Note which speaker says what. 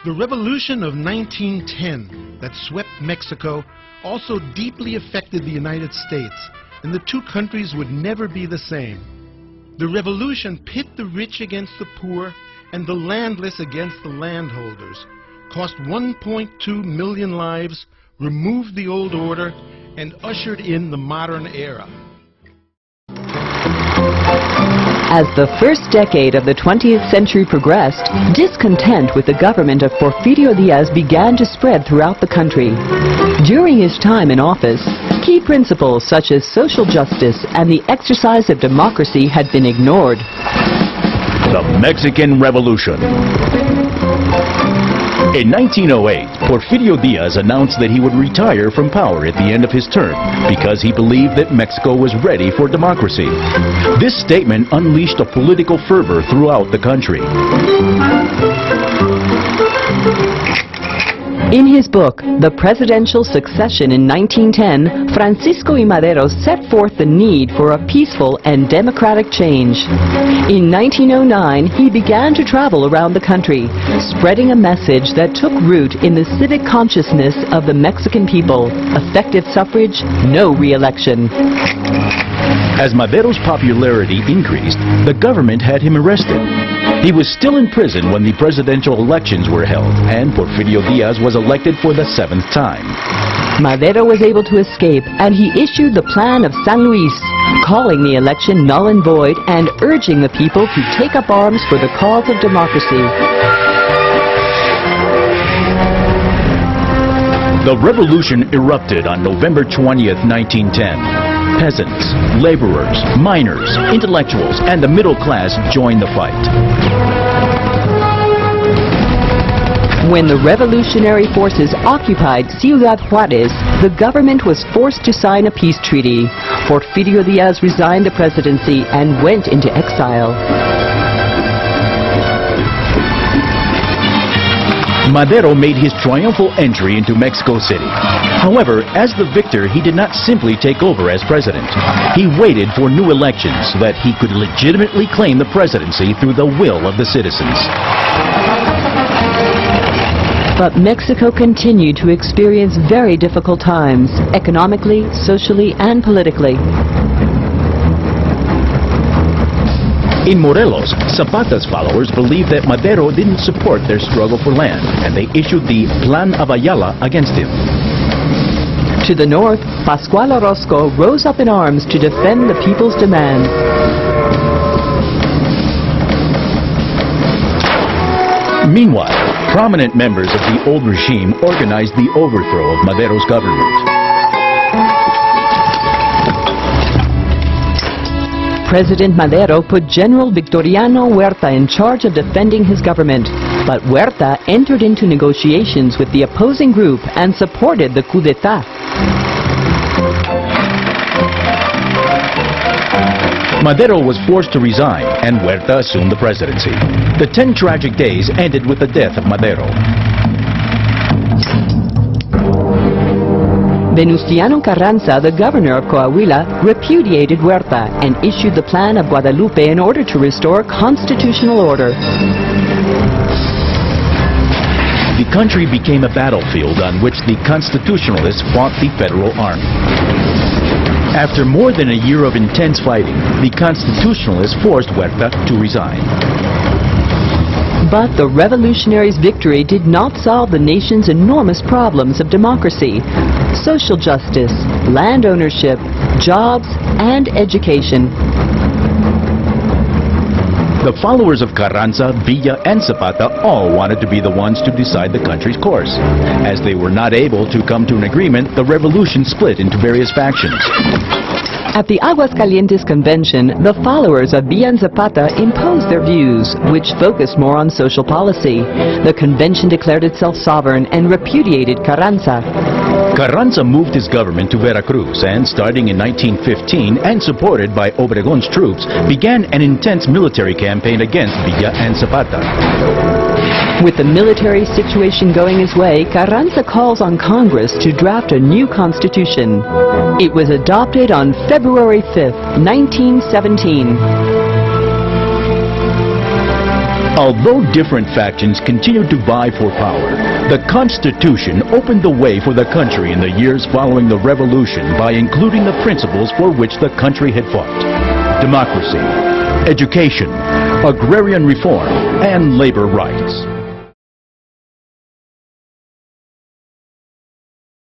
Speaker 1: The Revolution of 1910 that swept Mexico also deeply affected the United States, and the two countries would never be the same. The revolution pit the rich against the poor and the landless against the landholders, cost 1.2 million lives, removed the old order, and ushered in the modern era.
Speaker 2: As the first decade of the 20th century progressed, discontent with the government of Porfirio Díaz began to spread throughout the country. During his time in office, key principles such as social justice and the exercise of democracy had been ignored.
Speaker 3: The Mexican Revolution. In 1908, Porfirio Díaz announced that he would retire from power at the end of his term because he believed that Mexico was ready for democracy. This statement unleashed a political fervor throughout the country.
Speaker 2: In his book, The Presidential Succession in 1910, Francisco I. Madero set forth the need for a peaceful and democratic change. In 1909, he began to travel around the country, spreading a message that took root in the civic consciousness of the Mexican people: effective suffrage, no re-election.
Speaker 3: As Madero's popularity increased, the government had him arrested. He was still in prison when the presidential elections were held, and Porfirio Díaz was elected for the 7th time.
Speaker 2: Madero was able to escape, and he issued the Plan of San Luis, calling the election null and void and urging the people to take up arms for the cause of democracy.
Speaker 3: The revolution erupted on November 20th, 1910. Peasants, laborers, miners, intellectuals, and the middle class joined the fight.
Speaker 2: When the revolutionary forces occupied Ciudad Juárez, the government was forced to sign a peace treaty. Porfirio Díaz resigned the presidency and went into exile.
Speaker 3: Madero made his triumphal entry into Mexico City. However, as the victor, he did not simply take over as president. He waited for new elections so that he could legitimately claim the presidency through the will of the citizens.
Speaker 2: But Mexico continued to experience very difficult times, economically, socially, and politically.
Speaker 3: In Morelos, Zapata's followers believed that Madero didn't support their struggle for land, and they issued the Plan of Ayala against him.
Speaker 2: To the north, Pascual Orozco rose up in arms to defend the people's demand.
Speaker 3: Meanwhile, prominent members of the old regime organized the overthrow of Madero's government.
Speaker 2: President Madero put General Victoriano Huerta in charge of defending his government, but Huerta entered into negotiations with the opposing group and supported the coup d'etat.
Speaker 3: Madero was forced to resign, and Huerta assumed the presidency. The 10 tragic days ended with the death of Madero.
Speaker 2: Venustiano Carranza, the governor of Coahuila, repudiated Huerta and issued the Plan of Guadalupe in order to restore constitutional order.
Speaker 3: The country became a battlefield on which the constitutionalists fought the federal army. After more than a year of intense fighting, the constitutionalists forced Huerta to resign.
Speaker 2: But the revolutionaries' victory did not solve the nation's enormous problems of democracy, social justice, land ownership, jobs, and education.
Speaker 3: The followers of Carranza, Villa, and Zapata all wanted to be the ones to decide the country's course. As they were not able to come to an agreement, the revolution split into various factions.
Speaker 2: At the Aguascalientes Convention, the followers of Villa and Zapata imposed their views, which focused more on social policy. The convention declared itself sovereign and repudiated Carranza.
Speaker 3: Carranza moved his government to Veracruz and, starting in 1915 and supported by Obregon's troops, began an intense military campaign against Villa and Zapata.
Speaker 2: With the military situation going his way, Carranza calls on Congress to draft a new constitution. It was adopted on February 5th, 1917.
Speaker 3: Although different factions continued to vie for power, the Constitution opened the way for the country in the years following the Revolution by including the principles for which the country had fought: democracy, education, agrarian reform, and labor rights.